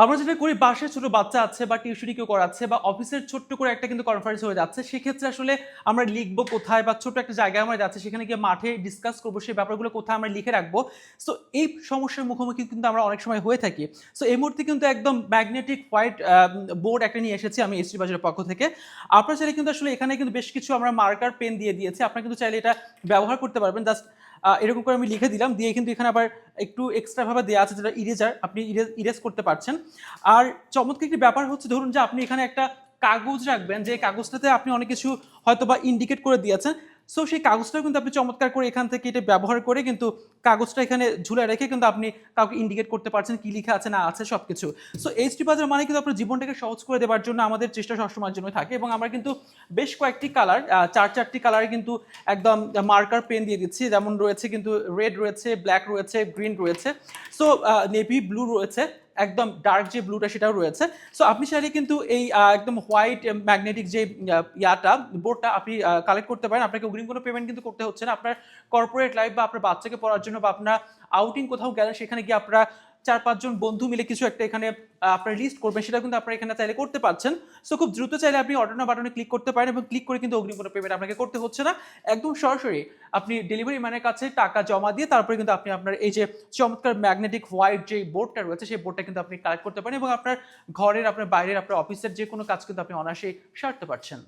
আমরা যেটা করি বাসায় ছোট বাচ্চা আছে বা টিউশনি কেউ করাচ্ছে বা অফিসের ছোট্ট করে একটা কিন্তু কনফারেন্স হয়ে যাচ্ছে, সেক্ষেত্রে আসলে আমরা লিখবো কোথায় বা ছোট একটা জায়গায় আমরা যাচ্ছি সেখানে গিয়ে মাঠে ডিসকাস করবো সেই ব্যাপারগুলো কোথায় আমরা লিখে রাখবো। সো এই সমস্যার মুখোমুখি কিন্তু আমরা অনেক সময় হয়ে থাকি। সো এই মুহূর্তে কিন্তু একদম ম্যাগনেটিক হোয়াইট বোর্ড একটা নিয়ে এসেছি আমি এসটি বাজারের পক্ষ থেকে। আপনারা চাইলে কিন্তু আসলে এখানে কিন্তু বেশ কিছু আমরা মার্কার পেন দিয়ে দিয়েছি, আপনারা কিন্তু চাইলে এটা ব্যবহার করতে পারবেন। জাস্ট এরকম করে আমি লিখে দিলাম, দিয়ে কিন্তু এখানে আবার একটু এক্সট্রা ভাবে দেওয়া আছে যেটা ইরেজার, আপনি ইরেজ করতে পারছেন। আর চমৎকার একটি ব্যাপার হচ্ছে, ধরুন যে আপনি এখানে একটা কাগজ রাখবেন, যে কাগজটাতে আপনি অনেক কিছু হয়তো বা ইন্ডিকেট করে দিয়েছেন। সো সেই কাগজটাও কিন্তু আপনি চমৎকার করে এখান থেকে এটা ব্যবহার করে কিন্তু কাগজটা এখানে ঝুলে রেখে কিন্তু আপনি কাউকে ইন্ডিকেট করতে পারছেন কি লিখা আছে না আছে সবকিছু। সো এইচডি বাজার মানে কিন্তু আপনার জীবনটাকে সহজ করে দেওয়ার জন্য আমাদের চেষ্টা সবসময়ের জন্য থাকে, এবং আমরা কিন্তু বেশ কয়েকটি কালার, চারটি কালারে কিন্তু একদম মার্কার পেন দিয়ে দিচ্ছি। যেমন রয়েছে কিন্তু রেড রয়েছে, ব্ল্যাক রয়েছে, গ্রিন রয়েছে, সো নেভি ব্লু রয়েছে, একদম ডার্ক যে ব্লুটা সেটাও রয়েছে। সো আপনি চাইলে কিন্তু এই একদম হোয়াইট ম্যাগনেটিক যে ইয়াটা বোর্ডটা আপনি কালেক্ট করতে পারেন। আপনাকে অগ্রিম কোনো পেমেন্ট কিন্তু করতে হচ্ছে না। আপনার কর্পোরেট লাইফ বা আপনার বাচ্চাকে পড়ার জন্য বা আপনার আউটিং কোথাও গেলেন, সেখানে গিয়ে আপনারা ৪-৫ জন বন্ধু মিলে কিছু একটা এখানে আপনার লিস্ট করবেন, সেটা কিন্তু আপনারা এখানে চাইলে করতে পারছেন। সো খুব দ্রুত চাইলে আপনি অর্ডার নাও বাটনে ক্লিক করতে পারেন, এবং ক্লিক করে কিন্তু অগ্রিম কোনো পেমেন্ট আপনাকে করতে হচ্ছে না। একদম সরাসরি আপনি ডেলিভারি ম্যানের কাছে টাকা জমা দিয়ে তারপরে কিন্তু আপনি আপনার এই যে চমৎকার ম্যাগনেটিক হোয়াইট যে বোর্ডটা রয়েছে সেই বোর্ডটা কিন্তু আপনি কালেক্ট করতে পারেন, এবং আপনার ঘরের, আপনার বাইরের, আপনার অফিসের যে কোনো কাজ কিন্তু আপনি অনায়াসেই সারতে পারছেন।